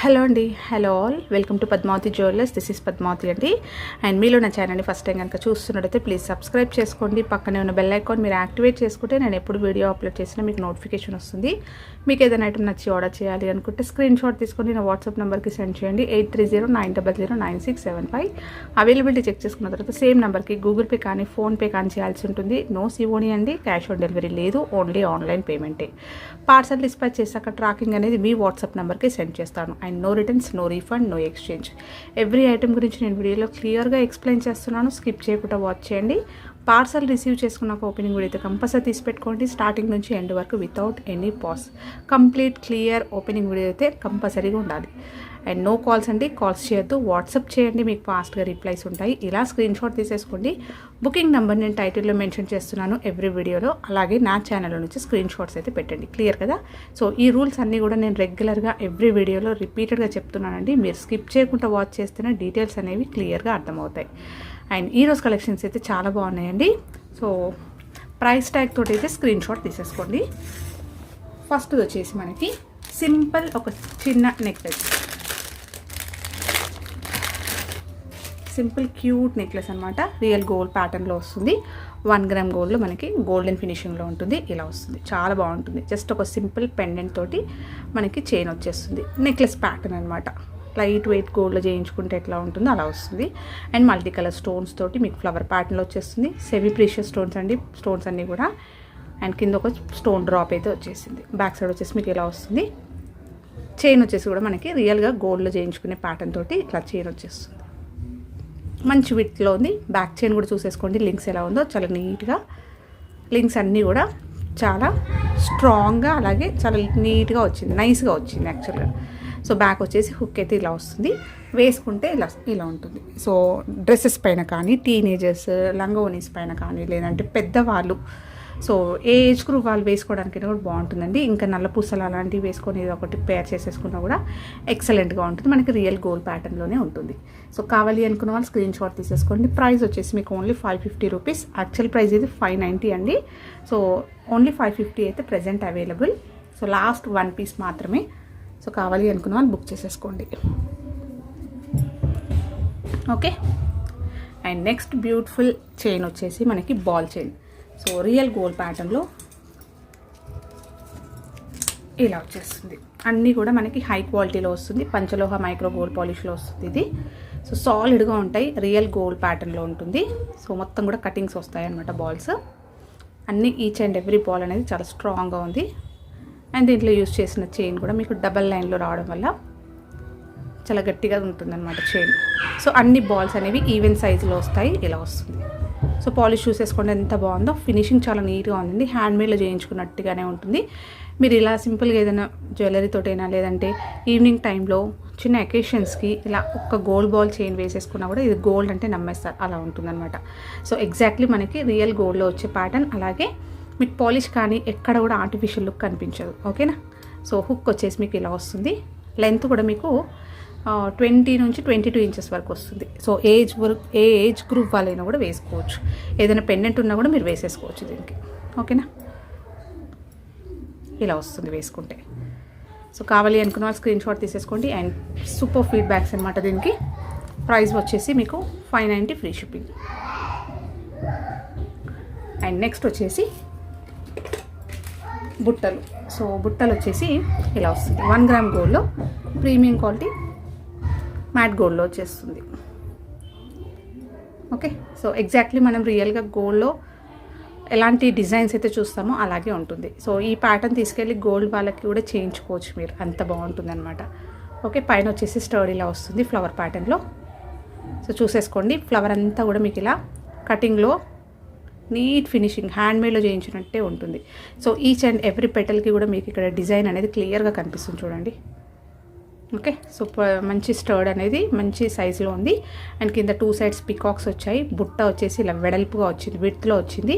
Hello అండి, hello all, welcome to Padmavathi jewellers. This is Padmavathi అండి. And మీలో నా ఛానల్ని ఫస్ట్ టైం కనుక చూస్తున్నట్టయితే ప్లీజ్ సబ్స్క్రైబ్ చేసుకోండి. పక్కనే ఉన్న బెల్ ఐకాన్ మీరు యాక్టివేట్ చేసుకుంటే నేను ఎప్పుడు వీడియో అప్లోడ్ చేసినా మీకు నోటిఫికేషన్ వస్తుంది. మీకు ఏదైనా ఐటమ్ నచ్చి ఆర్డర్ చేయాలి అనుకుంటే స్క్రీన్ షాట్ తీసుకొని నా వాట్సాప్ నెంబర్కి సెండ్ చేయండి. 8309009675. అవైలబిలిటీ చెక్ చేసుకున్న తర్వాత సేమ్ నెంబర్కి గూగుల్ పే కానీ ఫోన్పే కానీ చేయాల్సి ఉంటుంది. నో సిఓని అండి, క్యాష్ ఆన్ డెలివరీ లేదు, ఓన్లీ ఆన్లైన్ పేమెంటే. పార్సల్ డిస్పాచ్ చేశాక ట్రాకింగ్ అనేది మీ వాట్సాప్ నెంబర్కి సెండ్ చేస్తాను. And no returns, no refund, no exchange. Every item గురించి నేను వీడియోలో క్లియర్గా ఎక్స్ప్లెయిన్ చేస్తున్నాను. స్కిప్ చేయకుండా వాచ్ చేయండి. పార్సల్ రిసీవ్ చేసుకున్నాక ఓపెనింగ్ వీడియో అయితే కంపల్సరీ తీసి పెట్టుకోండి. స్టార్టింగ్ నుంచి ఎండ్ వరకు without any pass complete clear opening video అయితే కంపల్సరీగా ఉండాలి. అండ్ నో కాల్స్ అండి, కాల్స్ చేయొద్దు, వాట్సాప్ చేయండి, మీకు ఫాస్ట్గా రిప్లైస్ ఉంటాయి. ఇలా స్క్రీన్ షాట్ తీసేసుకోండి. బుకింగ్ నెంబర్ నేను టైటిల్లో మెన్షన్ చేస్తున్నాను ఎవ్రీ వీడియోలో. అలాగే నా ఛానల్లో నుంచి స్క్రీన్ షాట్స్ అయితే పెట్టండి. క్లియర్ కదా? సో ఈ రూల్స్ అన్నీ కూడా నేను రెగ్యులర్గా ఎవ్రీ వీడియోలో రిపీటెడ్గా చెప్తున్నానండి. మీరు స్కిప్ చేయకుండా వాచ్ చేస్తేనే డీటెయిల్స్ అనేవి క్లియర్గా అర్థమవుతాయి. అండ్ ఈరోజు కలెక్షన్స్ అయితే చాలా బాగున్నాయండి. సో ప్రైస్ ట్యాగ్ తోటి అయితే స్క్రీన్ షాట్ తీసేసుకోండి. ఫస్ట్ వచ్చేసి మనకి సింపుల్ ఒక చిన్న నెక్లెస్, సింపుల్ క్యూట్ నెక్లెస్ అనమాట. రియల్ గోల్డ్ ప్యాటర్న్లో వస్తుంది. 1 గ్రామ్ గోల్డ్లో మనకి గోల్డెన్ ఫినిషింగ్లో ఉంటుంది. ఇలా వస్తుంది, చాలా బాగుంటుంది. జస్ట్ ఒక సింపుల్ పెండెంట్ తోటి మనకి చైన్ వచ్చేస్తుంది. నెక్లెస్ ప్యాటర్న్ అనమాట. లైట్ వెయిట్ గోల్డ్లో చేయించుకుంటే ఎట్లా ఉంటుందో అలా వస్తుంది. అండ్ మల్టీ కలర్ స్టోన్స్ తోటి మీకు ఫ్లవర్ ప్యాటర్న్లో వచ్చేస్తుంది. సెమీ ప్రీషియస్ స్టోన్స్ అండి, స్టోన్స్ అన్నీ కూడా. అండ్ కింద ఒక స్టోన్ డ్రాప్ అయితే వచ్చేసింది. బ్యాక్ సైడ్ వచ్చేసి మీకు ఇలా వస్తుంది. చైన్ వచ్చేసి కూడా మనకి రియల్గా గోల్డ్లో చేయించుకునే ప్యాటర్న్ తోటి ఇట్లా చైన్ వచ్చేస్తుంది. మంచి విత్లో ఉంది. బ్యాక్ చైన్ కూడా చూసేసుకోండి, లింక్స్ ఎలా ఉందో చాలా నీట్గా. లింక్స్ అన్నీ కూడా చాలా స్ట్రాంగ్గా, అలాగే చాలా నీట్గా వచ్చింది, నైస్గా వచ్చింది యాక్చువల్గా. సో బ్యాక్ వచ్చేసి హుక్ అయితే ఇలా వస్తుంది. వేసుకుంటే ఇలా ఉంటుంది. సో డ్రెస్సెస్ పైన కానీ, టీనేజర్స్ లంగోనీస్ పైన కానీ, లేదంటే పెద్దవాళ్ళు, సో ఏ ఏజ్ గ్రూప్ వాళ్ళు వేసుకోవడానికి కూడా బాగుంటుందండి. ఇంకా నల్ల పూసలు అలాంటివి వేసుకొని ఇది ఒకటి పేర్ చేసేసుకున్నా కూడా ఎక్సలెంట్గా ఉంటుంది. మనకి రియల్ గోల్డ్ ప్యాటర్న్లోనే ఉంటుంది. సో కావాలి అనుకున్న వాళ్ళు స్క్రీన్ షాట్ తీసేసుకోండి. ప్రైస్ వచ్చేసి మీకు ఓన్లీ 550 రూపీస్. యాక్చువల్ ప్రైస్ ఇది 590 అండి. సో ఓన్లీ 550 అయితే present available. So last 1 piece మాత్రమే. సో కావాలి అనుకున్న వాళ్ళు బుక్ చేసేసుకోండి. Okay. And next beautiful chain వచ్చేసి మనకి ball chain. So real gold ప్యాటర్న్లో ఇలా వచ్చేస్తుంది. అన్నీ కూడా మనకి హై క్వాలిటీలో వస్తుంది. పంచలోహ మైక్రో గోల్డ్ పాలిష్లో వస్తుంది ఇది. సో సాలిడ్గా ఉంటాయి, రియల్ గోల్డ్ ప్యాటర్న్లో ఉంటుంది. సో మొత్తం కూడా కటింగ్స్ వస్తాయి అన్నమాట. బాల్స్ అన్నీ ఈచ్ అండ్ ఎవ్రీ బాల్ అనేది చాలా స్ట్రాంగ్గా ఉంది. అండ్ దీంట్లో యూజ్ చేసిన చైన్ కూడా మీకు డబల్ లైన్లో రావడం వల్ల చాలా గట్టిగా ఉంటుందన్నమాట చైన్. సో అన్ని బాల్స్ అనేవి ఈవెన్ సైజులో వస్తాయి. ఇలా వస్తుంది. సో పాలిష్ చూసేసుకోండి ఎంత బాగుందో. ఫినిషింగ్ చాలా నీట్గా ఉందండి. హ్యాండ్మేడ్లో చేయించుకున్నట్టుగానే ఉంటుంది. మీరు ఇలా సింపుల్గా ఏదైనా జ్యువెలరీ తోటైనా, లేదంటే ఈవినింగ్ టైంలో చిన్న అకేషన్స్కి ఇలా ఒక్క గోల్డ్ బాల్ చైన్ వేసేసుకున్నా కూడా ఇది గోల్డ్ అంటే నమ్మేస్తారు, అలా ఉంటుందన్నమాట. సో ఎగ్జాక్ట్లీ మనకి రియల్ గోల్డ్లో వచ్చే ప్యాటర్న్. అలాగే మీకు పాలిష్ కానీ ఎక్కడ కూడా ఆర్టిఫిషియల్ లుక్ కనిపించదు. ఓకేనా? సో హుక్ వచ్చేసి మీకు ఇలా వస్తుంది. లెంత్ కూడా మీకు 20 నుంచి 22 ఇంచెస్ వరకు వస్తుంది. సో ఏ ఏజ్ గ్రూప్ వాళ్ళైనా కూడా వేసుకోవచ్చు. ఏదైనా పెండెంట్ ఉన్నా కూడా మీరు వేసేసుకోవచ్చు దీనికి. ఓకేనా? ఇలా వస్తుంది వేసుకుంటే. సో కావాలి అనుకున్న వాళ్ళు స్క్రీన్ షాట్ తీసేసుకోండి. అండ్ సూపర్ ఫీడ్బ్యాక్స్ అనమాట దీనికి. ప్రైస్ వచ్చేసి మీకు 590 ఫ్రీ షిప్పింగ్. అండ్ నెక్స్ట్ వచ్చేసి బుట్టలు. సో బుట్టలు వచ్చేసి ఇలా వస్తుంది. 1 గ్రామ్ గోల్డ్లో ప్రీమియం క్వాలిటీ మ్యాట్ గోల్డ్లో వచ్చేస్తుంది. ఓకే. సో ఎగ్జాక్ట్లీ మనం రియల్గా గోల్డ్లో ఎలాంటి డిజైన్స్ అయితే చూస్తామో అలాగే ఉంటుంది. సో ఈ ప్యాటర్న్ తీసుకెళ్ళి గోల్డ్ వాళ్ళకి కూడా చేయించుకోవచ్చు మీరు, అంత బాగుంటుంది అనమాట. ఓకే. పైన వచ్చేసి స్టర్డ్ ఇలా వస్తుంది ఫ్లవర్ ప్యాటర్న్లో. సో చూసేసుకోండి, ఫ్లవర్ అంతా కూడా మీకు ఇలా కటింగ్లో నీట్ ఫినిషింగ్ హ్యాండ్మేడ్లో చేయించినట్టే ఉంటుంది. సో ఈచ్ అండ్ ఎవ్రీ పెటల్కి కూడా మీకు ఇక్కడ డిజైన్ అనేది క్లియర్గా కనిపిస్తుంది చూడండి. ఓకే. సో మంచి స్టర్డ్ అనేది మంచి సైజులో ఉంది. అండ్ కింద 2 సైడ్స్ పికాక్స్ వచ్చాయి. బుట్ట వచ్చేసి ఇలా వెడల్పుగా వచ్చింది, విడ్త్లో వచ్చింది.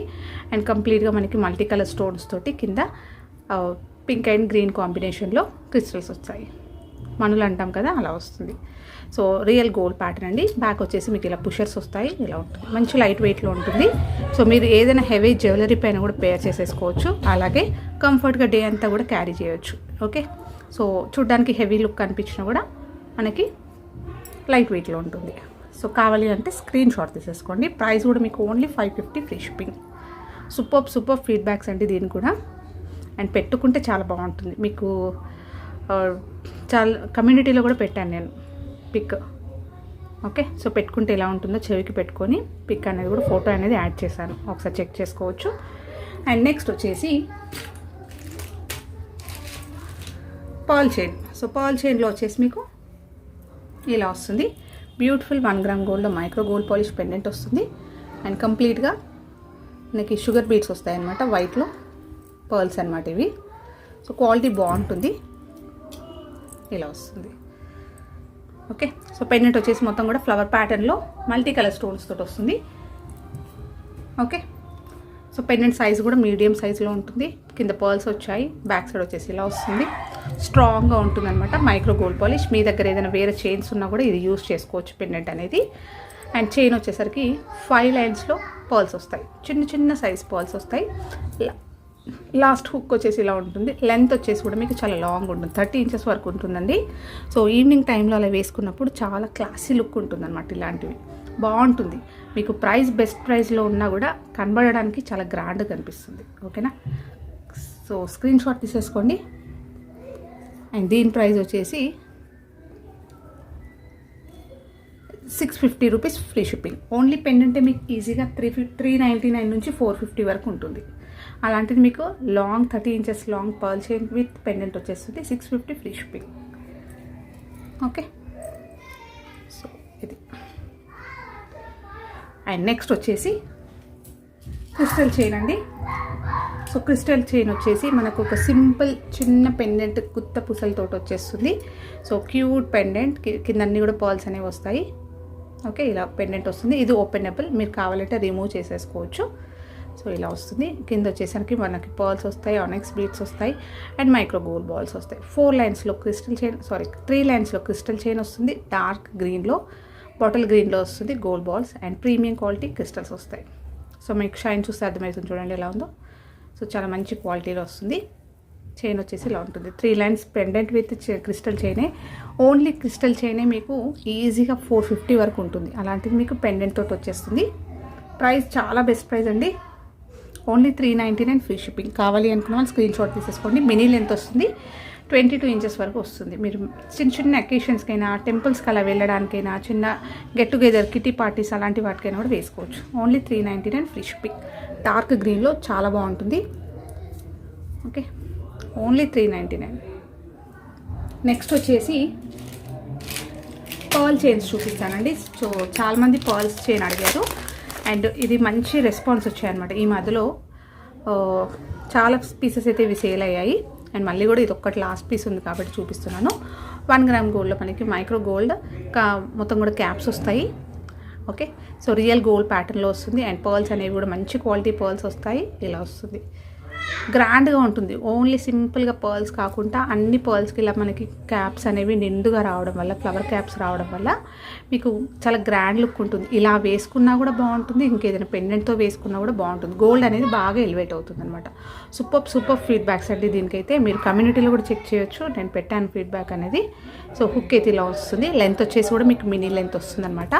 అండ్ కంప్లీట్గా మనకి మల్టీ కలర్ స్టోన్స్ తోటి కింద పింక్ అండ్ గ్రీన్ కాంబినేషన్లో క్రిస్టల్స్ వచ్చాయి. మనులు అంటాం కదా, అలా వస్తుంది. సో రియల్ గోల్డ్ ప్యాటర్న్ అండి. బ్యాక్ వచ్చేసి మీకు ఇలా పుషర్స్ వస్తాయి. ఇలా ఉంటుంది, మంచి లైట్ వెయిట్లో ఉంటుంది. సో మీరు ఏదైనా హెవీ జ్యువెలరీ పైన కూడా పేర్ చేసేసుకోవచ్చు. అలాగే కంఫర్ట్గా డే అంతా కూడా క్యారీ చేయొచ్చు. ఓకే. సో చూడ్డానికి హెవీ లుక్ కనిపించినా కూడా మనకి లైట్ వెయిట్లో ఉంటుంది. సో కావాలి అంటే స్క్రీన్ షాట్ తీసేసుకోండి. ప్రైస్ కూడా మీకు only 550 free shipping. Super feedbacks అండి దీనికి కూడా. అండ్ పెట్టుకుంటే చాలా బాగుంటుంది. మీకు చాలా కమ్యూనిటీలో కూడా పెట్టాను నేను పిక్. ఓకే, సో పెట్టుకుంటే ఎలా ఉంటుందో చెవికి పెట్టుకొని పిక్ అనేది కూడా ఫోటో అనేది యాడ్ చేశాను, ఒకసారి చెక్ చేసుకోవచ్చు. అండ్ నెక్స్ట్ వచ్చేసి పర్ల్ చైన్. సో పర్ల్ చైన్లో వచ్చేసి మీకు ఇలా వస్తుంది. బ్యూటిఫుల్ 1 గ్రామ్ గోల్డ్లో మైక్రో గోల్డ్ పాలిష్ పెండెంట్ వస్తుంది. అండ్ కంప్లీట్గా మనకి షుగర్ బీడ్స్ వస్తాయి అన్నమాట, వైట్లో పర్ల్స్ అనమాట ఇవి. సో క్వాలిటీ బాగుంటుంది, ఇలా వస్తుంది. ఓకే, సో పెండెంట్ వచ్చేసి మొత్తం కూడా ఫ్లవర్ ప్యాటర్న్లో మల్టీ కలర్ స్టోన్స్ తోటి వస్తుంది. ఓకే, సో పెండెంట్ సైజ్ కూడా మీడియం సైజులో ఉంటుంది. కింద పర్ల్స్ వచ్చాయి, బ్యాక్ సైడ్ వచ్చేసి ఇలా వస్తుంది. స్ట్రాంగ్గా ఉంటుంది అనమాట, మైక్రో గోల్డ్ పాలిష్. మీ దగ్గర ఏదైనా వేరే చైన్స్ ఉన్నా కూడా ఇది యూస్ చేసుకోవచ్చు పెండెంట్ అనేది. అండ్ చైన్ వచ్చేసరికి 5 లైన్స్లో పర్ల్స్ వస్తాయి, చిన్న సైజ్ పర్ల్స్ వస్తాయి. లాస్ట్ హుక్ వచ్చేసి ఇలా ఉంటుంది. లెంత్ వచ్చేసి కూడా మీకు చాలా లాంగ్ ఉంటుంది, 30 ఇంచెస్ వరకు ఉంటుందండి. సో ఈవినింగ్ టైంలో అలా వేసుకున్నప్పుడు చాలా క్లాసీ లుక్ ఉంటుంది అనమాట. ఇలాంటివి బాగుంటుంది. మీకు ప్రైస్ బెస్ట్ ప్రైస్లో ఉన్నా కూడా కనబడడానికి చాలా గ్రాండ్గా కనిపిస్తుంది. ఓకేనా, సో స్క్రీన్ షాట్ తీసేసుకోండి. అండ్ దీని ప్రైస్ వచ్చేసి 650 రూపీస్ ఫ్రీ షిప్పింగ్. ఓన్లీ పెండెంటే మీకు ఈజీగా 399 నుంచి 450 వరకు ఉంటుంది. అలాంటిది మీకు long 30 inches long pearl chain with pendant వచ్చేస్తుంది 650 ఫ్రీ షిప్పింగ్. ఓకే, సో ఇది. అండ్ నెక్స్ట్ వచ్చేసి క్రిస్టల్ చైన్ అండి. సో క్రిస్టల్ చైన్ వచ్చేసి మనకు ఒక సింపుల్ చిన్న పెండెంట్ గుత్త పుసలతోటి వచ్చేస్తుంది. సో క్యూట్ పెండెంట్, కింద అన్నీ కూడా పర్ల్స్ అనేవి వస్తాయి. ఓకే, ఇలా పెండెంట్ వస్తుంది. ఇది ఓపెనబుల్, మీరు కావాలంటే రిమూవ్ చేసేసుకోవచ్చు. సో ఇలా వస్తుంది. కింద వచ్చేసరికి మనకి పర్ల్స్ వస్తాయి, ఆనెక్స్ బీడ్స్ వస్తాయి, అండ్ మైక్రో గోల్డ్ బాల్స్ వస్తాయి. 3 లైన్స్లో క్రిస్టల్ చైన్ వస్తుంది. డార్క్ గ్రీన్లో, బాటిల్ గ్రీన్లో వస్తుంది gold balls. And premium quality crystals వస్తాయి. సో మీకు షైన్ చూస్తే అర్థమవుతుంది, చూడండి ఎలా ఉందో. సో చాలా మంచి క్వాలిటీలో వస్తుంది. చైన్ వచ్చేసి ఇలా ఉంటుంది. 3 లైన్స్ పెండెంట్ విత్ క్రిస్టల్ చైనే. ఓన్లీ క్రిస్టల్ చైనే మీకు ఈజీగా 450 వరకు ఉంటుంది. అలాంటిది మీకు పెండెంట్ తోటి వచ్చేస్తుంది. ప్రైస్ చాలా బెస్ట్ ప్రైస్ అండి, ఓన్లీ 399 ఫ్రీ షిప్పింగ్. కావాలి అనుకున్న వాళ్ళు స్క్రీన్ షాట్ తీసేసుకోండి. మినీ లెంత్ వస్తుంది, 22 ఇంచెస్ వరకు వస్తుంది. మీరు చిన్న అకేషన్స్కైనా, టెంపుల్స్కి అలా వెళ్ళడానికైనా, చిన్న గెట్ టుగెదర్ కిటీ పార్టీస్ అలాంటి వాటికైనా కూడా వేసుకోవచ్చు. Only 399 free shipping. డార్క్ గ్రీన్లో చాలా బాగుంటుంది. Okay, only 399. నెక్స్ట్ వచ్చేసి పర్ల్ చైన్స్ చూపిస్తానండి. సో చాలామంది పర్ల్స్ చైన్ అడిగారు, అండ్ ఇది మంచి రెస్పాన్స్ వచ్చాయన్నమాట. ఈ మధ్యలో చాలా పీసెస్ అయితే ఇవి సేల్ అయ్యాయి. అండ్ మళ్ళీ కూడా ఇది ఒక్కటి లాస్ట్ పీస్ ఉంది కాబట్టి చూపిస్తున్నాను. 1 గ్రామ్ గోల్డ్లో మనకి మైక్రో గోల్డ్ మొత్తం కూడా క్యాప్స్ వస్తాయి. ఓకే, సో రియల్ గోల్డ్ ప్యాటర్న్లో వస్తుంది. అండ్ పర్ల్స్ అనేవి కూడా మంచి క్వాలిటీ పర్ల్స్ వస్తాయి. ఇలా వస్తుంది, గ్రాండ్గా ఉంటుంది. ఓన్లీ సింపుల్గా పర్ల్స్ కాకుండా అన్ని పర్ల్స్కి ఇలా మనకి క్యాప్స్ అనేవి నిండుగా రావడం వల్ల, ఫ్లవర్ క్యాప్స్ రావడం వల్ల మీకు చాలా గ్రాండ్ లుక్ ఉంటుంది. ఇలా వేసుకున్నా కూడా బాగుంటుంది, ఇంకేదైనా పెండెంట్తో వేసుకున్నా కూడా బాగుంటుంది. గోల్డ్ అనేది బాగా ఎలివేట్ అవుతుంది అనమాట. సూపర్ ఫీడ్బ్యాక్స్ అండి దీనికైతే. మీరు కమ్యూనిటీలో కూడా చెక్ చేయొచ్చు, నేను పెట్టాను ఫీడ్బ్యాక్ అనేది. సో హుక్ అయితే ఇలా వస్తుంది. లెంత్ వచ్చేసి కూడా మీకు మినీ లెంత్ వస్తుంది అనమాట.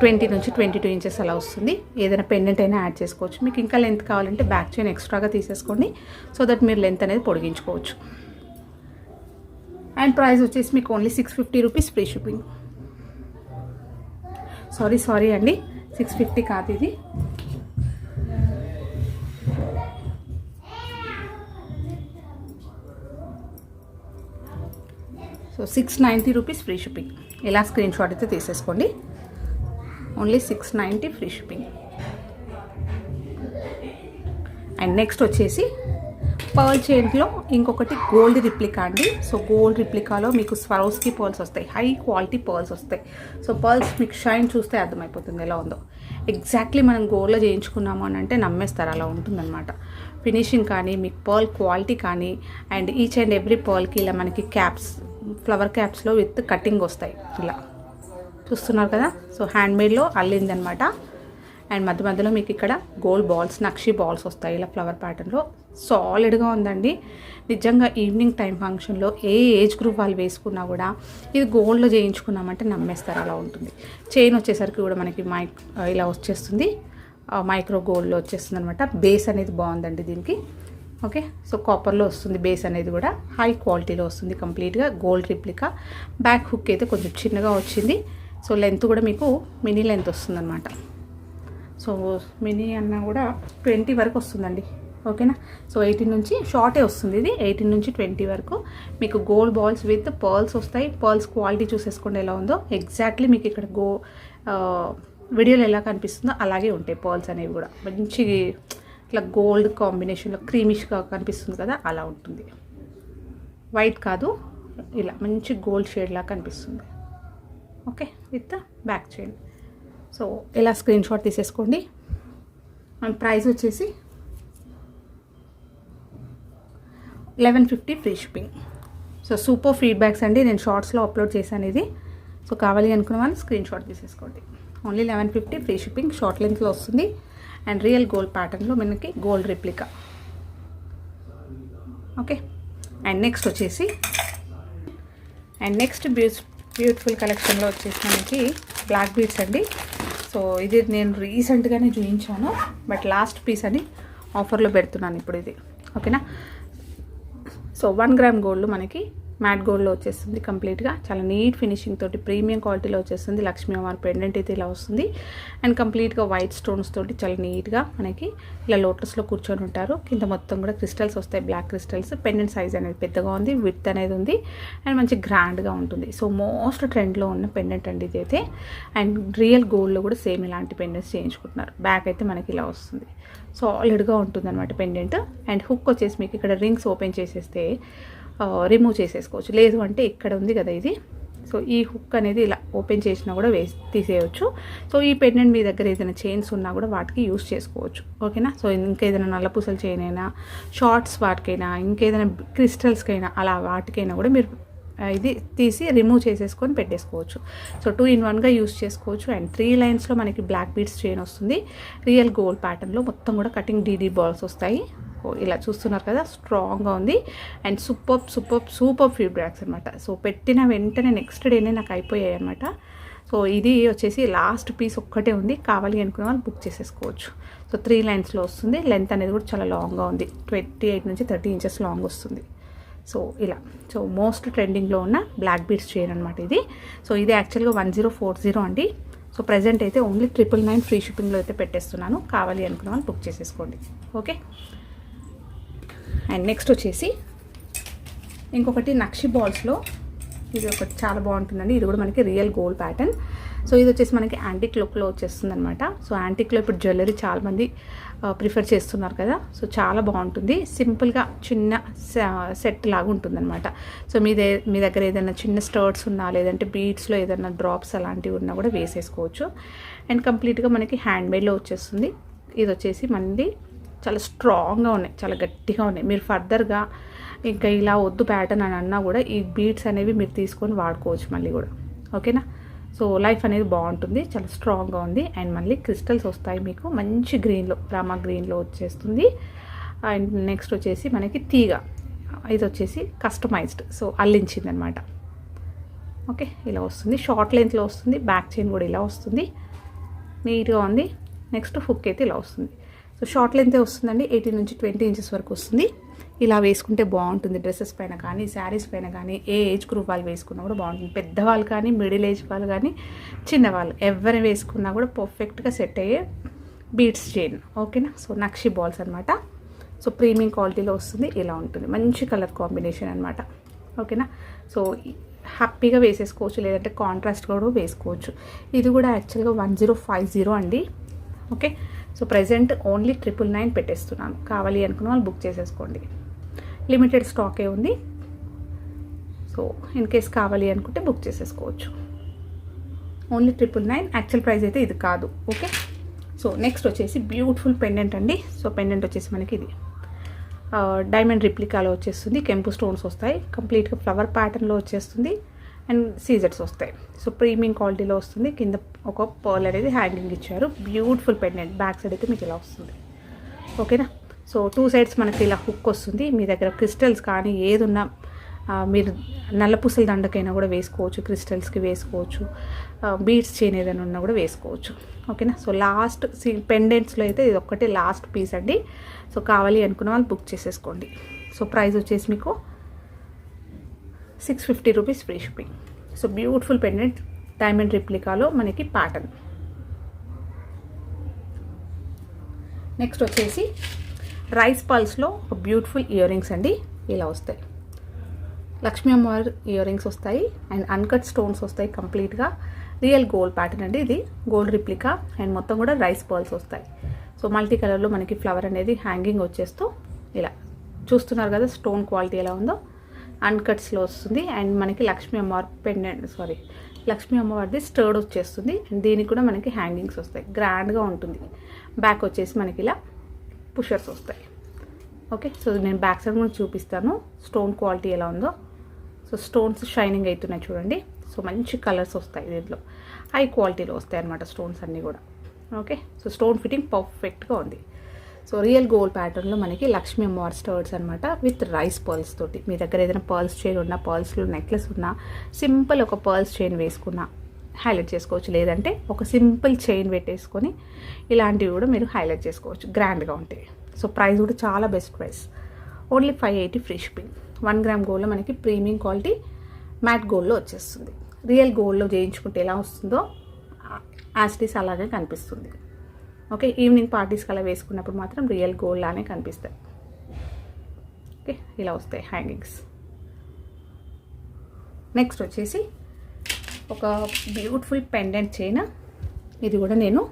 20 నుంచి 22 ఇంచెస్ అలా వస్తుంది. ఏదైనా పెండెంట్ అయినా యాడ్ చేసుకోవచ్చు. మీకు ఇంకా లెంత్ కావాలంటే బ్యాక్ చైన్ ఎక్స్ట్రాగా తీసేసుకోండి, సో దట్ మీరు లెంత్ అనేది పొడిగించుకోవచ్చు. అండ్ ప్రైస్ వచ్చేసి మీకు only 650 rupees free shipping. Sorry అండి, 650 కాదు ఇది. So 690 rupees free shipping. ఇలా స్క్రీన్ షాట్ అయితే తీసేసుకోండి. Only 690 free shipping. And next వచ్చేసి పర్ల్ చైన్లో ఇంకొకటి గోల్డ్ రిప్లికా అండి. సో గోల్డ్ రిప్లికాలో మీకు స్వరోస్కి పర్ల్స్ వస్తాయి, హై క్వాలిటీ పర్ల్స్ వస్తాయి. సో పర్ల్స్ మీకు షైన్ చూస్తే అర్థమైపోతుంది ఎలా ఉందో. ఎగ్జాక్ట్లీ మనం గోల్డ్లో చేయించుకున్నాము అని అంటే నమ్మేస్తారు, అలా ఉంటుందన్నమాట. ఫినిషింగ్ కానీ, మీకు పర్ల్ క్వాలిటీ కానీ, అండ్ ఈచ్ అండ్ ఎవ్రీ పర్ల్కి ఇలా మనకి క్యాప్స్, ఫ్లవర్ క్యాప్స్లో విత్ కటింగ్ వస్తాయి. ఇలా చూస్తున్నారు కదా. సో హ్యాండ్మేడ్లో అల్లిందనమాట. అండ్ మధ్యలో మీకు ఇక్కడ గోల్డ్ బాల్స్, నక్షి బాల్స్ వస్తాయి ఇలా ఫ్లవర్ ప్యాటర్న్లో. సాలిడ్గా ఉందండి. నిజంగా ఈవినింగ్ టైం ఫంక్షన్లో ఏ ఏజ్ గ్రూప్ వాళ్ళు వేసుకున్నా కూడా ఇది గోల్డ్లో చేయించుకున్నామంటే నమ్మేస్తారు, అలా ఉంటుంది. చైన్ వచ్చేసరికి కూడా మనకి ఇలా వచ్చేస్తుంది, మైక్రో గోల్డ్లో వచ్చేస్తుంది అనమాట. బేస్ అనేది బాగుందండి దీనికి. ఓకే, సో కాపర్లో వస్తుంది బేస్ అనేది కూడా, హై క్వాలిటీలో వస్తుంది, కంప్లీట్గా గోల్డ్ రిప్లికా. బ్యాక్ హుక్ అయితే కొంచెం చిన్నగా వచ్చింది. సో లెంత్ కూడా మీకు మినీ లెంత్ వస్తుంది అనమాట. సో మినీ అన్నా కూడా 20 వరకు వస్తుందండి. ఓకేనా, సో 18 నుంచి షార్టే వస్తుంది ఇది, 18 నుంచి 20 వరకు మీకు గోల్డ్ బాల్స్ విత్ పర్ల్స్ వస్తాయి. పర్ల్స్ క్వాలిటీ చూసేసుకోండి ఎలా ఉందో. ఎగ్జాక్ట్లీ మీకు ఇక్కడ వీడియోలో ఎలా కనిపిస్తుందో అలాగే ఉంటాయి పర్ల్స్ అనేవి కూడా. మంచి ఇట్లా గోల్డ్ కాంబినేషన్లో క్రీమిష్గా కనిపిస్తుంది కదా, అలా ఉంటుంది. వైట్ కాదు, ఇలా మంచి గోల్డ్ షేడ్లా కనిపిస్తుంది. Okay, with back chain. So ఇలా స్క్రీన్ షాట్ తీసేసుకోండి. అండ్ ప్రైస్ వచ్చేసి 1150 free shipping. So super feedbacks అండి, నేను షార్ట్స్లో అప్లోడ్ చేశాను ఇది. సో కావాలి అనుకున్న వాళ్ళు స్క్రీన్ షాట్ తీసేసుకోండి. Only 1150 free shipping. షార్ట్ లెంత్లో వస్తుంది అండ్ రియల్ గోల్డ్ ప్యాటర్న్లో మనకి gold replica. Okay, and next వచ్చేసి బ్యూటిఫుల్ కలెక్షన్లో వచ్చేసి మనకి బ్లాక్ బీడ్స్ అండి. సో ఇది నేను రీసెంట్గానే చూపించాను, బట్ లాస్ట్ పీస్ అని ఆఫర్లో పెడుతున్నాను ఇప్పుడు ఇది. ఓకేనా, సో 1 గ్రామ్ గోల్డ్ మనకి మ్యాట్ గోల్డ్లో వచ్చేస్తుంది కంప్లీట్గా. చాలా నీట్ ఫినిషింగ్ తోటి ప్రీమియం క్వాలిటీలో వచ్చేస్తుంది. లక్ష్మీ అమ్మవారి పెండెంట్ అయితే ఇలా వస్తుంది అండ్ కంప్లీట్గా వైట్ స్టోన్స్ తోటి చాలా నీట్గా మనకి ఇలా లోటస్లో కూర్చొని ఉంటారు. కింద మొత్తం కూడా క్రిస్టల్స్ వస్తాయి, బ్లాక్ క్రిస్టల్స్. పెండెంట్ సైజ్ అనేది పెద్దగా ఉంది, విడ్త్ అనేది ఉంది అండ్ మంచి గ్రాండ్గా ఉంటుంది. సో మోస్ట్ ట్రెండ్లో ఉన్న పెండెంట్ అండి ఇది అయితే. అండ్ రియల్ గోల్డ్లో కూడా సేమ్ ఇలాంటి పెండెంట్స్ చేయించుకుంటున్నారు. బ్యాక్ అయితే మనకి ఇలా వస్తుంది, సాలిడ్గా ఉంటుంది అనమాట పెండెంట్. అండ్ హుక్ వచ్చేసి మీకు ఇక్కడ రింగ్స్ ఓపెన్ చేసేస్తే రిమూవ్ చేసేసుకోవచ్చు, లేదు అంటే ఇక్కడ ఉంది కదా ఇది. సో ఈ హుక్ అనేది ఇలా ఓపెన్ చేసినా కూడా తీసేయచ్చు. సో ఈ పెండెంట్ మీ దగ్గర ఏదైనా చైన్స్ ఉన్నా కూడా వాటికి యూస్ చేసుకోవచ్చు. ఓకేనా, సో ఇంకేదైనా నల్లపూసల చైన్ అయినా, షార్ట్స్ వాటికైనా, ఇంకేదైనా క్రిస్టల్స్కైనా, అలా వాటికైనా కూడా మీరు ఇది తీసి రిమూవ్ చేసేసుకొని పెట్టేసుకోవచ్చు. సో 2 in 1గా యూస్ చేసుకోవచ్చు. అండ్ 3 లైన్స్లో మనకి బ్లాక్ బీడ్స్ చైన్ వస్తుంది. రియల్ గోల్డ్ ప్యాటర్న్లో మొత్తం కూడా కటింగ్ డీడీ బాల్స్ వస్తాయి. ఇలా చూస్తున్నారు కదా, స్ట్రాంగ్గా ఉంది అండ్ సూపర్ ఫీడ్బ్యాక్స్ అనమాట. సో పెట్టిన వెంటనే నెక్స్ట్ డేనే నాకు అయిపోయాయి అనమాట. సో ఇది వచ్చేసి లాస్ట్ పీస్ ఒక్కటే ఉంది, కావాలి అనుకునే వాళ్ళు బుక్ చేసేసుకోవచ్చు. సో 3 లైన్స్లో వస్తుంది. లెంత్ అనేది కూడా చాలా లాంగ్గా ఉంది, 28 నుంచి 30 inches లాంగ్ వస్తుంది. సో ఇలా, సో మోస్ట్ ట్రెండింగ్లో ఉన్న బ్లాక్ బీడ్స్ చైన్ అనమాట ఇది. సో ఇది యాక్చువల్గా 1040 అండి. సో ప్రజెంట్ అయితే ఓన్లీ 999 ఫ్రీ షిప్పింగ్లో అయితే పెట్టేస్తున్నాను. కావాలి అనుకున్న వాళ్ళు బుక్ చేసేసుకోండి. ఓకే, అండ్ నెక్స్ట్ వచ్చేసి ఇంకొకటి నక్షి బాల్స్లో ఇది ఒకటి చాలా బాగుంటుందండి. ఇది కూడా మనకి రియల్ గోల్డ్ ప్యాటర్న్. సో ఇది వచ్చేసి మనకి యాంటిక్ లుక్లో వచ్చేస్తుంది అనమాట. సో యాంటిక్లో ఇప్పుడు జ్యువెలరీ చాలామంది ప్రిఫర్ చేస్తున్నారు కదా, సో చాలా బాగుంటుంది. సింపుల్గా చిన్న సెట్ లాగా ఉంటుంది అనమాట. సో మీ దగ్గర ఏదైనా చిన్న స్టర్ట్స్ ఉన్నా, లేదంటే బీడ్స్లో ఏదైనా డ్రాప్స్ అలాంటివి ఉన్నా కూడా వేసేసుకోవచ్చు. అండ్ కంప్లీట్గా మనకి హ్యాండ్ మేడ్లో వచ్చేస్తుంది. ఇది వచ్చేసి మళ్ళీ చాలా స్ట్రాంగ్గా ఉన్నాయి, చాలా గట్టిగా ఉన్నాయి. మీరు ఫర్దర్గా ఇంకా ఇలా వద్దు ప్యాటర్న్ అని అన్నా కూడా ఈ బీడ్స్ అనేవి మీరు తీసుకొని వాడుకోవచ్చు మళ్ళీ కూడా. ఓకేనా, సో లైఫ్ అనేది బాగుంటుంది, చాలా స్ట్రాంగ్గా ఉంది. అండ్ మళ్ళీ క్రిస్టల్స్ వస్తాయి మీకు మంచి గ్రీన్లో, రామా గ్రీన్లో వచ్చేస్తుంది. అండ్ నెక్స్ట్ వచ్చేసి మనకి తీగ, ఇది వచ్చేసి కస్టమైజ్డ్, సో అల్లించింది అనమాట. ఓకే, ఇలా వస్తుంది, షార్ట్ లెంత్లో వస్తుంది. బ్యాక్ చైన్ కూడా ఇలా వస్తుంది, నీట్గా ఉంది. నెక్స్ట్ హుక్ అయితే ఇలా వస్తుంది. సో షార్ట్ లెంతే వస్తుందండి, 18 నుంచి 20 inches వరకు వస్తుంది. ఇలా వేసుకుంటే బాగుంటుంది, డ్రెస్సెస్ పైన కానీ, శారీస్ పైన కానీ, ఏ ఏజ్ గ్రూప్ వాళ్ళు వేసుకున్నా కూడా బాగుంటుంది. పెద్దవాళ్ళు కానీ, మిడిల్ ఏజ్ వాళ్ళు కానీ, చిన్నవాళ్ళు ఎవరు వేసుకున్నా కూడా పర్ఫెక్ట్గా సెట్ అయ్యే బీడ్స్ చైన్. ఓకేనా, సో నక్షి బాల్స్ అనమాట. సో ప్రీమియం క్వాలిటీలో వస్తుంది, ఇలా ఉంటుంది. మంచి కలర్ కాంబినేషన్ అనమాట. ఓకేనా, సో హ్యాపీగా వేసేసుకోవచ్చు, లేదంటే కాంట్రాస్ట్ కూడా వేసుకోవచ్చు. ఇది కూడా యాక్చువల్గా 1050 అండి. ఓకే, సో ప్రెజెంట్ ఓన్లీ 999 పెట్టేస్తున్నాను. కావాలి అనుకున్న వాళ్ళు బుక్ చేసేసుకోండి. లిమిటెడ్ స్టాకే ఉంది. సో ఇన్ కేస్ కావాలి అనుకుంటే బుక్ చేసేసుకోవచ్చు. ఓన్లీ 999, యాక్చువల్ ప్రైస్ అయితే ఇది కాదు. ఓకే, సో నెక్స్ట్ వచ్చేసి బ్యూటిఫుల్ పెండెంట్ అండి. సో పెండెంట్ వచ్చేసి మనకి ఇది డైమండ్ రిప్లికాలో వచ్చేస్తుంది. కెంపు స్టోన్స్ వస్తాయి, కంప్లీట్గా ఫ్లవర్ ప్యాటర్న్లో వచ్చేస్తుంది అండ్ సీజర్స్ వస్తాయి. సో ప్రీమియం క్వాలిటీలో వస్తుంది. కింద ఒక పర్ల్ అనేది హ్యాంగింగ్ ఇచ్చారు. Beautiful pendant. బ్యాక్ సైడ్ అయితే మీకు ఇలా వస్తుంది. ఓకేనా, సో 2 సైడ్స్ మనకి ఇలా హుక్ వస్తుంది. మీ దగ్గర క్రిస్టల్స్ కానీ ఏది ఉన్నా మీరు నల్లపూసల దండకైనా కూడా వేసుకోవచ్చు, క్రిస్టల్స్కి వేసుకోవచ్చు, బీడ్స్ చైన్ ఏదైనా ఉన్నా కూడా వేసుకోవచ్చు. ఓకేనా. సో లాస్ట్ పెండెంట్స్లో అయితే ఇది ఒక్కటే లాస్ట్ పీస్ అండి. సో కావాలి అనుకున్న వాళ్ళు బుక్ చేసేసుకోండి. సో ప్రైస్ వచ్చేసి మీకు 650 rupees free shipping. So beautiful pendant diamond రిప్లికాలో మనకి ప్యాటర్న్. నెక్స్ట్ వచ్చేసి రైస్ పల్స్లో ఒక బ్యూటిఫుల్ ఇయర్ రింగ్స్ అండి. ఇలా వస్తాయి, లక్ష్మీ అమ్మవారి ఇయర్ రింగ్స్ వస్తాయి అండ్ అన్కట్ స్టోన్స్ వస్తాయి. కంప్లీట్గా రియల్ గోల్డ్ ప్యాటర్న్ అండి. ఇది గోల్డ్ రిప్లికా అండ్ మొత్తం కూడా రైస్ పర్ల్స్ వస్తాయి. సో మల్టీ కలర్లో మనకి ఫ్లవర్ అనేది హ్యాంగింగ్ వచ్చేస్తూ ఇలా చూస్తున్నారు కదా, స్టోన్ క్వాలిటీ ఎలా ఉందో. అన్కట్స్లో వస్తుంది అండ్ మనకి లక్ష్మీ అమ్మవారి పెండెంట్ లక్ష్మీ అమ్మవారిది స్టర్డ్ వచ్చేస్తుంది అండ్ దీనికి కూడా మనకి హ్యాంగింగ్స్ వస్తాయి. గ్రాండ్గా ఉంటుంది. బ్యాక్ వచ్చేసి మనకి ఇలా పుషర్స్ వస్తాయి. ఓకే. సో నేను బ్యాక్ సైడ్ కూడా చూపిస్తాను స్టోన్ క్వాలిటీ ఎలా ఉందో. సో స్టోన్స్ షైనింగ్ అవుతున్నాయి చూడండి. సో మంచి కలర్స్ వస్తాయి దీంట్లో, హై క్వాలిటీలో వస్తాయి అన్నమాట స్టోన్స్ అన్నీ కూడా. ఓకే. సో స్టోన్ ఫిట్టింగ్ పర్ఫెక్ట్గా ఉంది. సో రియల్ గోల్డ్ ప్యాటర్న్లో మనకి లక్ష్మీ అమ్మవారి స్టర్డ్స్ అనమాట విత్ రైస్ పర్ల్స్ తోటి. మీ దగ్గర ఏదైనా పర్ల్స్ చైన్ ఉన్నా, పర్ల్స్లో నెక్లెస్ ఉన్నా, సింపుల్ ఒక పర్ల్స్ చైన్ వేసుకున్నా హైలైట్ చేసుకోవచ్చు. లేదంటే ఒక సింపుల్ చైన్ పెట్టేసుకొని ఇలాంటివి కూడా మీరు హైలైట్ చేసుకోవచ్చు, గ్రాండ్గా ఉంటాయి. సో ప్రైస్ కూడా చాలా best price, only 580 free shipping. 1 gram గోల్డ్లో మనకి ప్రీమియం క్వాలిటీ మ్యాట్ గోల్డ్లో వచ్చేస్తుంది. రియల్ గోల్డ్లో చేయించుకుంటే ఎలా వస్తుందో యాస్టీస్ అలాగే కనిపిస్తుంది. ఓకే. ఈవినింగ్ పార్టీస్కి అలా వేసుకున్నప్పుడు మాత్రం రియల్ గోల్డ్ లానే కనిపిస్తాయి. ఓకే. ఇలా వస్తాయి హ్యాంగింగ్స్. నెక్స్ట్ వచ్చేసి ఒక బ్యూటిఫుల్ పెండెంట్ చైన్. ఇది కూడా నేను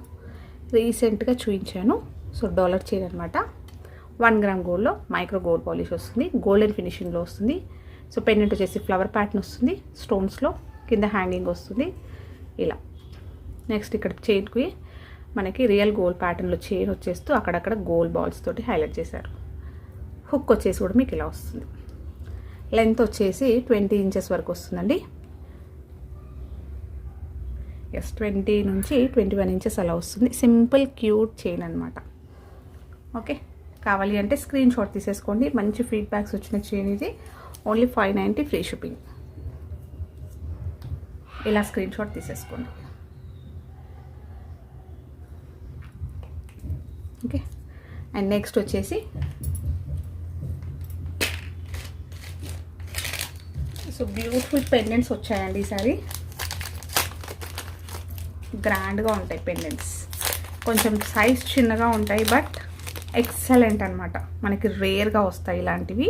రీసెంట్గా చూపించాను. సో డాలర్ చైన్ అనమాట. 1 గ్రామ్ గోల్డ్లో మైక్రో గోల్డ్ పాలిష్ వస్తుంది, గోల్డెన్ ఫినిషింగ్లో వస్తుంది. సో పెండెంట్ వచ్చేసి ఫ్లవర్ ప్యాటర్న్ వస్తుంది, స్టోన్స్లో కింద హ్యాంగింగ్ వస్తుంది ఇలా. నెక్స్ట్ ఇక్కడ చైన్కి మనకి రియల్ గోల్డ్ ప్యాటర్న్లో చైన్ వచ్చేస్తూ అక్కడక్కడ గోల్డ్ బాల్స్ తోటి హైలైట్ చేశారు. హుక్ వచ్చేసి కూడా మీకు ఇలా వస్తుంది. లెంత్ వచ్చేసి 20 ఇంచెస్ వరకు వస్తుందండి. ఎస్ 20 నుంచి 21 ఇంచెస్ అలా వస్తుంది. సింపుల్ క్యూట్ చైన్ అనమాట. ఓకే. కావాలి అంటే స్క్రీన్ షాట్ తీసేసుకోండి. మంచి ఫీడ్బ్యాక్స్ వచ్చిన చైన్ ఇది. Only 590 free shipping. ఇలా స్క్రీన్ షాట్ తీసేసుకోండి. ఓకే. అండ్ నెక్స్ట్ వచ్చేసి సో బ్యూటిఫుల్ పెండెంట్స్ వచ్చాయండి ఈసారి. గ్రాండ్గా ఉంటాయి పెండెంట్స్. కొంచెం సైజ్ చిన్నగా ఉంటాయి బట్ ఎక్సలెంట్ అనమాట. మనకి రేర్గా వస్తాయి ఇలాంటివి.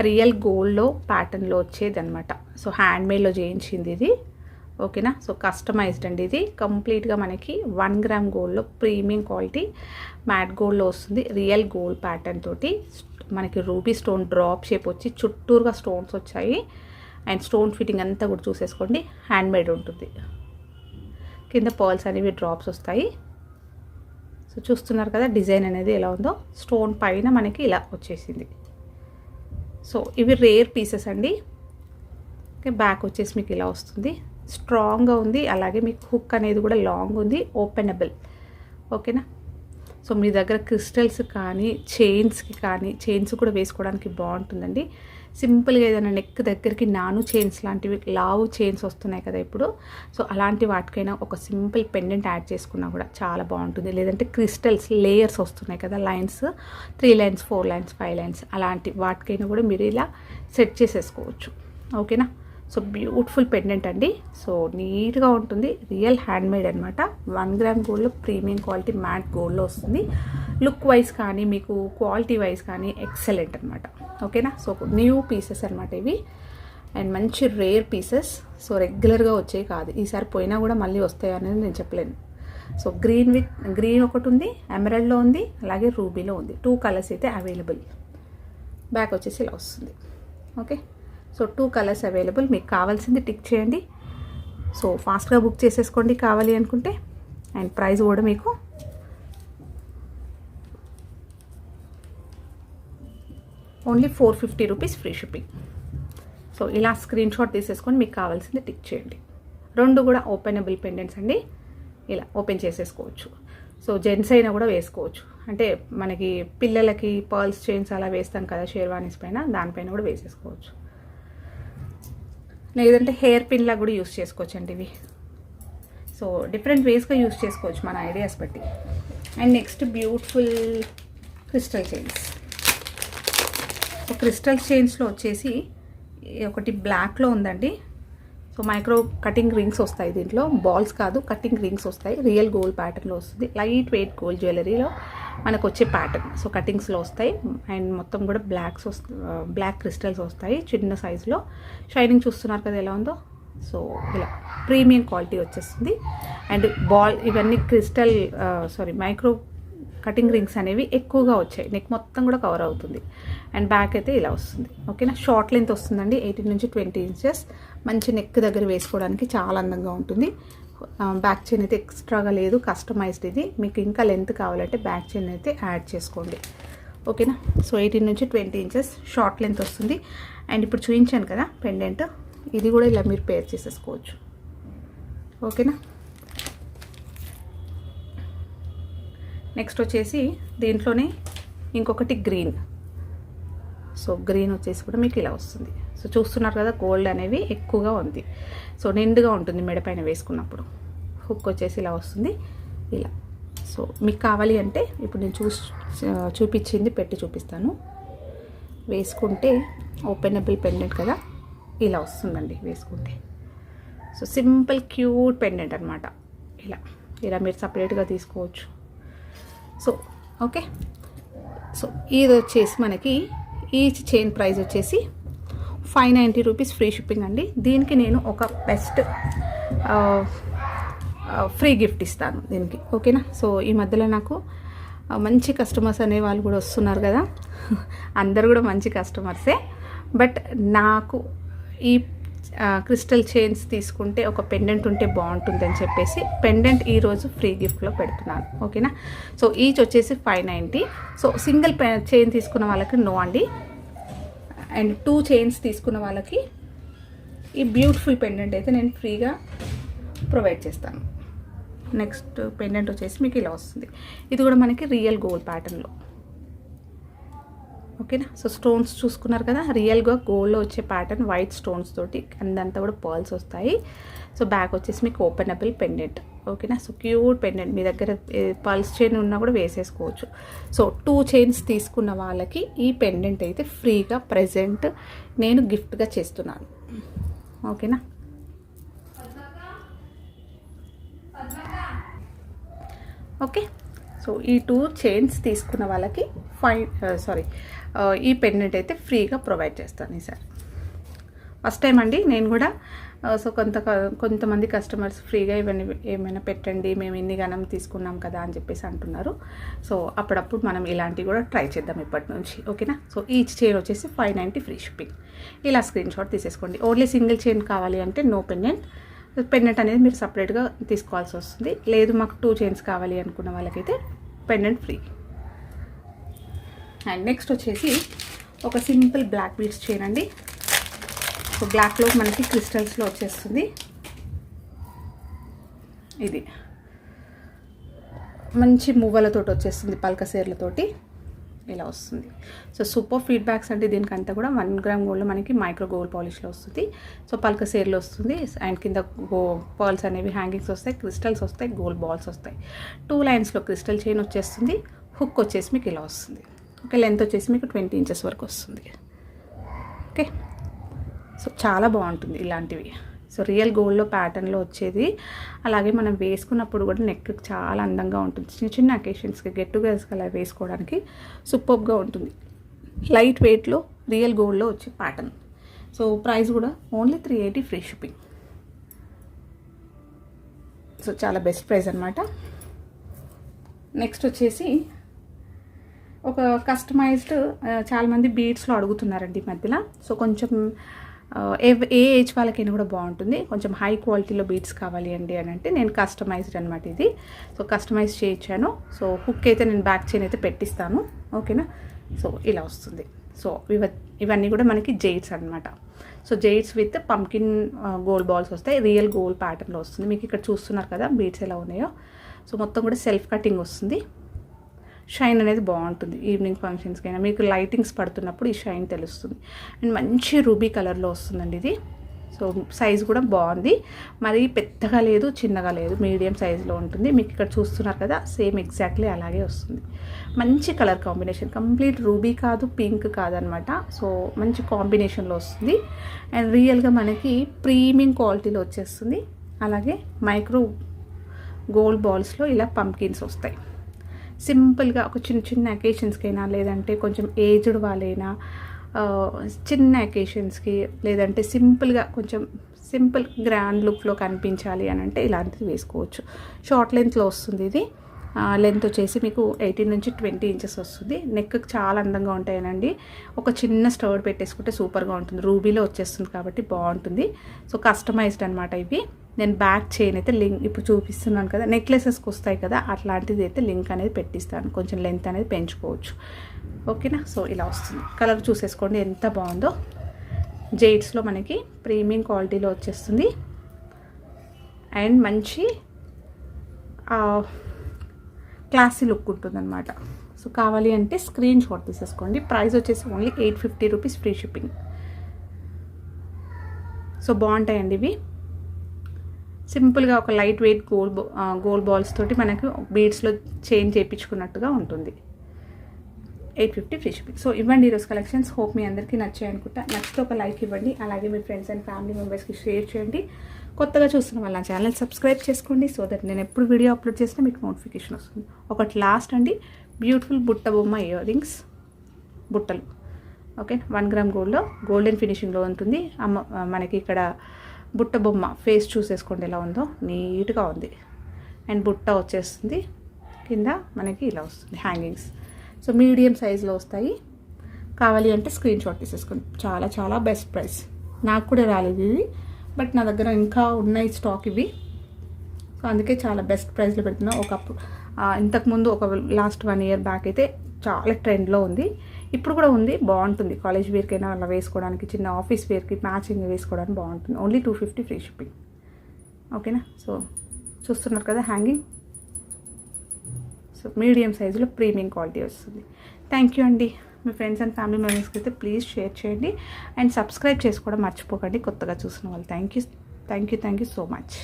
రియల్ గోల్డ్లో ప్యాటర్న్లో వచ్చేది అనమాట. సో హ్యాండ్మేడ్లో చేయించింది ఇది. ఓకేనా. సో కస్టమైజ్డ్ అండి ఇది. కంప్లీట్గా మనకి 1 గ్రామ్ గోల్డ్లో ప్రీమియం క్వాలిటీ మ్యాట్ గోల్డ్లో వస్తుంది. రియల్ గోల్డ్ ప్యాటర్న్ తోటి మనకి రూబీ స్టోన్ డ్రాప్ షేప్ వచ్చి చుట్టూరుగా స్టోన్స్ వచ్చాయి. అండ్ స్టోన్ ఫిట్టింగ్ అంతా కూడా చూసేసుకోండి, హ్యాండ్మేడ్ ఉంటుంది. కింద పర్ల్స్ అనేవి డ్రాప్స్ వస్తాయి. సో చూస్తున్నారు కదా డిజైన్ అనేది ఎలా ఉందో. స్టోన్ పైన మనకి ఇలా వచ్చేసింది. సో ఇవి రేర్ పీసెస్ అండి. ఓకే. బ్యాక్ వచ్చేసి మీకు ఇలా వస్తుంది. స్ట్రాంగ్గా ఉంది. అలాగే మీకు హుక్ అనేది కూడా లాంగ్ ఉంది, ఓపెనబుల్. ఓకేనా. సో మీ దగ్గర క్రిస్టల్స్ కానీ చైన్స్కి కానీ చైన్స్ కూడా వేసుకోవడానికి బాగుంటుందండి. సింపుల్గా ఏదైనా నెక్ దగ్గరికి నాను చైన్స్ లాంటివి లావు చైన్స్ వస్తున్నాయి కదా ఇప్పుడు. సో అలాంటి వాటికైనా ఒక సింపుల్ పెండెంట్ యాడ్ చేసుకున్నా కూడా చాలా బాగుంటుంది. లేదంటే క్రిస్టల్స్ లేయర్స్ వస్తున్నాయి కదా, లైన్స్ 3 లైన్స్ 4 లైన్స్ 5 లైన్స్ అలాంటి వాటికైనా కూడా మీరు ఇలా సెట్ చేసేసుకోవచ్చు. ఓకేనా. సో బ్యూటిఫుల్ పెండెంట్ అండి. సో నీట్గా ఉంటుంది. రియల్ హ్యాండ్మేడ్ అనమాట. 1 గ్రామ్ గోల్డ్లో ప్రీమియం క్వాలిటీ మ్యాట్ గోల్డ్లో వస్తుంది. లుక్ వైజ్ కానీ మీకు క్వాలిటీ వైజ్ కానీ ఎక్సలెంట్ అనమాట. ఓకేనా. సో న్యూ పీసెస్ అనమాట ఇవి అండ్ మంచి రేర్ పీసెస్. సో రెగ్యులర్గా వచ్చేవి కాదు. ఈసారి పోయినా కూడా మళ్ళీ వస్తాయి అనేది నేను చెప్పలేను. సో గ్రీన్ ఒకటి ఉంది, ఎమరల్డ్లో ఉంది, అలాగే రూబీలో ఉంది. 2 కలర్స్ అయితే అవైలబుల్. బ్యాక్ వచ్చేసి ఇలా వస్తుంది. ఓకే. So 2 colours available. మీకు కావాల్సింది టిక్ చేయండి. సో ఫాస్ట్గా బుక్ చేసేసుకోండి కావాలి అనుకుంటే. అండ్ ప్రైస్ కూడా మీకు only 450 rupees free shipping. So ఇలా స్క్రీన్ షాట్ తీసేసుకొని మీకు కావాల్సింది టిక్ చేయండి. 2 కూడా ఓపెనబుల్ పెండెంట్స్ అండి. ఇలా ఓపెన్ చేసేసుకోవచ్చు. సో జెంట్స్ అయినా కూడా వేసుకోవచ్చు. అంటే మనకి పిల్లలకి పర్ల్స్ చైన్స్ అలా వేస్తాం కదా షేర్వానీస్ పైన, దానిపైన కూడా వేసేసుకోవచ్చు. లేదంటే హెయిర్ పిన్లా కూడా యూస్ చేసుకోవచ్చు అండి ఇవి. సో డిఫరెంట్ వేస్గా యూస్ చేసుకోవచ్చు మన ఐడియాస్ బట్టి. And next beautiful crystal chains. So crystal చైన్స్లో వచ్చేసి ఒకటి బ్లాక్లో ఉందండి. సో మైక్రో కటింగ్ రింగ్స్ వస్తాయి దీంట్లో, బాల్స్ కాదు కటింగ్ రింగ్స్ వస్తాయి. రియల్ గోల్డ్ ప్యాటర్న్లో వస్తుంది. లైట్ వెయిట్ గోల్డ్ జ్యువెలరీలో మనకు వచ్చే ప్యాటర్న్. సో కటింగ్స్లో వస్తాయి అండ్ మొత్తం కూడా బ్లాక్ క్రిస్టల్స్ వస్తాయి చిన్న సైజులో. షైనింగ్ చూస్తున్నారు కదా ఎలా ఉందో. సో ఇలా ప్రీమియం క్వాలిటీ వచ్చేస్తుంది. అండ్ ఇవన్నీ మైక్రో కటింగ్ రింగ్స్ అనేవి ఎక్కువగా వచ్చాయి. నెక్ మొత్తం కూడా కవర్ అవుతుంది. అండ్ బ్యాక్ అయితే ఇలా వస్తుంది. ఓకేనా, షార్ట్ లెంత్ వస్తుందండి, 18 నుంచి 20 ఇంచెస్. మంచి నెక్ దగ్గర వేసుకోవడానికి చాలా అందంగా ఉంటుంది. బ్యాక్ చైన్ అయితే ఎక్స్ట్రాగా లేదు, కస్టమైజ్డ్ ఇది. మీకు ఇంకా లెంత్ కావాలంటే బ్యాక్ చైన్ అయితే యాడ్ చేసుకోండి. ఓకేనా, సో 18 నుంచి 20 ఇంచెస్ షార్ట్ లెంత్ వస్తుంది. అండ్ ఇప్పుడు చూపించాను కదా పెండెంట్, ఇది కూడా ఇలా మీరు పేర్ చేసేసుకోవచ్చు. ఓకేనా, నెక్స్ట్ వచ్చేసి దీంట్లోనే ఇంకొకటి గ్రీన్. సో గ్రీన్ వచ్చేసి కూడా మీకు ఇలా వస్తుంది. సో చూస్తున్నారు కదా గోల్డ్ అనేవి ఎక్కువగా ఉంది. సో నిండుగా ఉంటుంది మెడపైన వేసుకున్నప్పుడు. హుక్ వచ్చేసి ఇలా వస్తుంది ఇలా. సో మీకు కావాలి అంటే ఇప్పుడు నేను చూపించింది పెట్టి చూపిస్తాను. వేసుకుంటే ఓపెనబుల్ పెండెంట్ కదా, ఇలా వస్తుందండి వేసుకుంటే. సో సింపుల్ క్యూట్ పెండెంట్ అనమాట. ఇలా మీరు సపరేట్గా తీసుకోవచ్చు. సో ఓకే, సో ఇది వచ్చేసి మనకి ఈచ్ చైన్ ప్రైస్ వచ్చేసి 590 రూపీస్ ఫ్రీ షిప్పింగ్ అండి. దీనికి నేను ఒక బెస్ట్ ఫ్రీ గిఫ్ట్ ఇస్తాను దీనికి. ఓకేనా, సో ఈ మధ్యలో నాకు మంచి కస్టమర్స్ అనే వాళ్ళు కూడా వస్తున్నారు కదా, అందరు కూడా మంచి కస్టమర్సే. బట్ నాకు ఈ క్రిస్టల్ చైన్స్ తీసుకుంటే ఒక పెండెంట్ ఉంటే బాగుంటుందని చెప్పేసి పెండెంట్ ఈరోజు ఫ్రీ గిఫ్ట్లో పెడుతున్నాను. ఓకేనా, సో ఈచ్ వచ్చేసి 590. సో సింగిల్ చైన్ తీసుకున్న వాళ్ళకి నో అండి. అండ్ 2 చైన్స్ తీసుకున్న వాళ్ళకి ఈ బ్యూటిఫుల్ పెండెంట్ అయితే నేను ఫ్రీగా ప్రొవైడ్ చేస్తాను. నెక్స్ట్ పెండెంట్ వచ్చేసి మీకు ఇలా వస్తుంది. ఇది కూడా మనకి రియల్ గోల్డ్ ప్యాటర్న్లో. ఓకేనా, సో స్టోన్స్ చూసుకున్నారు కదా, రియల్గా గోల్డ్లో వచ్చే ప్యాటర్న్ వైట్ స్టోన్స్ తోటి, అందంతా కూడా పర్ల్స్ వస్తాయి. సో బ్యాక్ వచ్చేసి మీకు ఓపెనబుల్ పెండెంట్. ఓకేనా, సో క్యూట్ పెండెంట్. మీ దగ్గర పర్ల్స్ చైన్ ఉన్నా కూడా వేసేసుకోవచ్చు. సో 2 చైన్స్ తీసుకున్న వాళ్ళకి ఈ పెండెంట్ అయితే ఫ్రీగా ప్రజెంట్ నేను గిఫ్ట్గా చేస్తున్నాను. ఓకేనా, ఓకే. సో ఈ 2 చైన్స్ తీసుకున్న వాళ్ళకి ఈ పెండెంట్ అయితే ఫ్రీగా ప్రొవైడ్ చేస్తాను ఈసారి. ఫస్ట్ టైం అండి నేను కూడా. సో కొంతమంది కస్టమర్స్ ఫ్రీగా ఇవన్నీ ఏమైనా పెట్టండి, మేము ఇన్ని గణం తీసుకున్నాం కదా అని చెప్పేసి అంటున్నారు. సో అప్పుడప్పుడు మనం ఇలాంటివి కూడా ట్రై చేద్దాం ఇప్పటి నుంచి. ఓకేనా, సో ఈచ్ చైన్ వచ్చేసి 590 ఫ్రీ షిప్పింగ్. ఇలా స్క్రీన్ షాట్ తీసేసుకోండి. ఓన్లీ సింగిల్ చైన్ కావాలి అంటే నో పెండెంట్ అనేది మీరు సపరేట్గా తీసుకోవాల్సి వస్తుంది. లేదు మాకు 2 చైన్స్ కావాలి అనుకున్న వాళ్ళకైతే పెండెంట్ ఫ్రీ. అండ్ నెక్స్ట్ వచ్చేసి ఒక సింపుల్ బ్లాక్ బీడ్స్ చైన్ అండి. సో బ్లాక్లో మనకి క్రిస్టల్స్లో వచ్చేస్తుంది. ఇది మంచి మువ్వలతోటి వచ్చేస్తుంది, పల్కసేర్లతోటి ఇలా వస్తుంది. సో సూపర్ ఫీడ్బ్యాక్స్ అంటే దీనికంతా కూడా 1 గ్రామ్ గోల్డ్లో మనకి మైక్రో గోల్డ్ పాలిష్లో వస్తుంది. సో పల్కసేర్లో వస్తుంది. అండ్ కింద పర్ల్స్ అనేవి హ్యాంగింగ్స్ వస్తాయి, క్రిస్టల్స్ వస్తాయి, గోల్డ్ బాల్స్ వస్తాయి. 2 లైన్స్లో క్రిస్టల్ చైన్ వచ్చేస్తుంది. హుక్ వచ్చేసి మీకు ఇలా వస్తుంది. ఓకే, లెంత్ వచ్చేసి మీకు 20 ఇంచెస్ వరకు వస్తుంది. ఓకే, సో చాలా బాగుంటుంది ఇలాంటివి. సో రియల్ గోల్డ్లో ప్యాటర్న్లో వచ్చేది. అలాగే మనం వేసుకున్నప్పుడు కూడా నెక్ చాలా అందంగా ఉంటుంది. చిన్న చిన్న అకేషన్స్కి, గెట్ టుగెదర్స్కి అలా వేసుకోవడానికి సూపర్గా ఉంటుంది. లైట్ వెయిట్లో రియల్ గోల్డ్లో వచ్చే ప్యాటర్న్. సో ప్రైస్ కూడా ఓన్లీ 380 ఫ్రీ షిప్పింగ్. సో చాలా బెస్ట్ ప్రైస్ అనమాట. నెక్స్ట్ వచ్చేసి ఒక కస్టమైజ్డ్, చాలామంది బీడ్స్లో అడుగుతున్నారండి ఈ మధ్యలో. సో కొంచెం ఏ ఏజ్ వాళ్ళకైనా కూడా బాగుంటుంది. కొంచెం హై క్వాలిటీలో బీడ్స్ కావాలి అండి అని అంటే నేను కస్టమైజ్డ్ అనమాట ఇది. సో కస్టమైజ్ చేయించాను. సో హుక్ అయితే నేను బ్యాక్ చైన్ అయితే పెట్టిస్తాను. ఓకేనా, సో ఇలా వస్తుంది. సో ఇవన్నీ కూడా మనకి జైడ్స్ అనమాట. సో జైడ్స్ విత్ పంకిన్ గోల్డ్ బాల్స్ వస్తాయి. రియల్ గోల్డ్ ప్యాటర్న్లో వస్తుంది. మీకు ఇక్కడ చూస్తున్నారు కదా బీడ్స్ ఎలా ఉన్నాయో. సో మొత్తం కూడా సెల్ఫ్ కటింగ్ వస్తుంది. షైన్ అనేది బాగుంటుంది ఈవినింగ్ ఫంక్షన్స్కైనా, మీకు లైటింగ్స్ పడుతున్నప్పుడు ఈ షైన్ తెలుస్తుంది. అండ్ మంచి రూబీ కలర్లో వస్తుందండి ఇది. సో సైజ్ కూడా బాగుంది, మరి పెద్దగా లేదు చిన్నగా లేదు, మీడియం సైజులో ఉంటుంది. మీకు ఇక్కడ చూస్తున్నారు కదా, సేమ్ ఎగ్జాక్ట్లీ అలాగే వస్తుంది. మంచి కలర్ కాంబినేషన్, కంప్లీట్ రూబీ కాదు పింక్ కాదనమాట. సో మంచి కాంబినేషన్లో వస్తుంది. అండ్ రియల్గా మనకి ప్రీమియం క్వాలిటీలో వచ్చేస్తుంది. అలాగే మైక్రో గోల్డ్ బాల్స్లో ఇలా పంకిన్స్ వస్తాయి. సింపుల్గా ఒక చిన్న చిన్న అకేషన్స్కైనా, లేదంటే కొంచెం ఏజ్డ్ వాళ్ళైనా చిన్న అకేషన్స్కి, లేదంటే సింపుల్గా కొంచెం సింపుల్ గ్రాండ్ లుక్లో కనిపించాలి అని అంటే ఇలాంటిది వేసుకోవచ్చు. షార్ట్ లెంత్లో వస్తుంది ఇది. లెంత్ వచ్చేసి మీకు 18 నుంచి 20 ఇంచెస్ వస్తుంది. నెక్కి చాలా అందంగా ఉంటాయనండి. ఒక చిన్న స్టర్డ్ పెట్టేసుకుంటే సూపర్గా ఉంటుంది. రూబీలో వచ్చేస్తుంది కాబట్టి బాగుంటుంది. సో కస్టమైజ్డ్ అనమాట ఇవి. నేను బ్యాక్ చైన్ అయితే లింక్ ఇప్పుడు చూపిస్తున్నాను కదా, నెక్లెసెస్కి వస్తాయి కదా, అట్లాంటిది అయితే లింక్ అనేది పెట్టిస్తాను. కొంచెం లెంత్ అనేది పెంచుకోవచ్చు. ఓకేనా. సో ఇలా వస్తుంది. కలర్ చూసేసుకోండి ఎంత బాగుందో. జైడ్స్లో మనకి ప్రీమియం క్వాలిటీలో వచ్చేస్తుంది. అండ్ మంచి క్లాసీ లుక్ ఉంటుందన్నమాట. సో కావాలి అంటే స్క్రీన్ షాట్ తీసేసుకోండి. ప్రైస్ వచ్చేసి only 850 rupees, free shipping. So బాగుంటాయండి ఇవి. సింపుల్గా ఒక లైట్ వెయిట్ గోల్డ్ బాల్స్ తోటి మనకు బీడ్స్లో చైన్ చేయించుకున్నట్టుగా ఉంటుంది. 850 ఫ్రీ షిప్పింగ్. సో ఇవ్వండి ఈరోజు కలెక్షన్స్. హోప్ మీ అందరికీ నచ్చాయి అనుకుంటా. నచ్చితే ఒక లైక్ ఇవ్వండి. అలాగే మీ ఫ్రెండ్స్ అండ్ ఫ్యామిలీ మెంబర్స్కి షేర్ చేయండి. కొత్తగా చూస్తున్న వాళ్ళ ఛానల్ సబ్స్క్రైబ్ చేసుకోండి. సో దట్ నేను ఎప్పుడు వీడియో అప్లోడ్ చేసినా మీకు నోటిఫికేషన్ వస్తుంది. ఒకటి లాస్ట్ అండి, బ్యూటిఫుల్ బుట్ట బొమ్మ ఇయర్ రింగ్స్, బుట్టలు. ఓకే, 1 గ్రామ్ గోల్డ్లో గోల్డెన్ ఫినిషింగ్లో ఉంటుంది. మనకి ఇక్కడ బుట్ట బొమ్మ ఫేస్ చూసేసుకోండి ఎలా ఉందో, నీట్గా ఉంది. అండ్ బుట్ట వచ్చేస్తుంది కింద మనకి ఇలా వస్తుంది హ్యాంగింగ్స్. సో మీడియం సైజులో వస్తాయి. కావాలి అంటే స్క్రీన్ షాట్ తీసేసుకోండి. చాలా చాలా బెస్ట్ ప్రైస్. నాకు కూడా రాలేదు ఇది, బట్ నా దగ్గర ఇంకా ఉన్నాయి స్టాక్ ఇవి. సో అందుకే చాలా బెస్ట్ ప్రైస్లో పెడుతున్నా. ఒకప్పుడు ఇంతకుముందు ఒక లాస్ట్ 1 ఇయర్ బ్యాక్ అయితే చాలా ట్రెండ్లో ఉంది. ఇప్పుడు కూడా ఉంది, బాగుంటుంది. కాలేజ్ వేర్కైనా అలా వేసుకోవడానికి, చిన్న ఆఫీస్ వేర్కి మ్యాచింగ్ వేసుకోవడానికి బాగుంటుంది. Only 250 free shipping. ఓకేనా. సో చూస్తున్నారు కదా హ్యాంగింగ్. సో మీడియం సైజులో ప్రీమియం క్వాలిటీ వస్తుంది. థ్యాంక్ యూ అండి. మీ ఫ్రెండ్స్ అండ్ ఫ్యామిలీ మెంబర్స్కి అయితే ప్లీజ్ షేర్ చేయండి. అండ్ సబ్స్క్రైబ్ చేసుకోవడం మర్చిపోకండి కొత్తగా చూసిన వాళ్ళు. Thank you so much.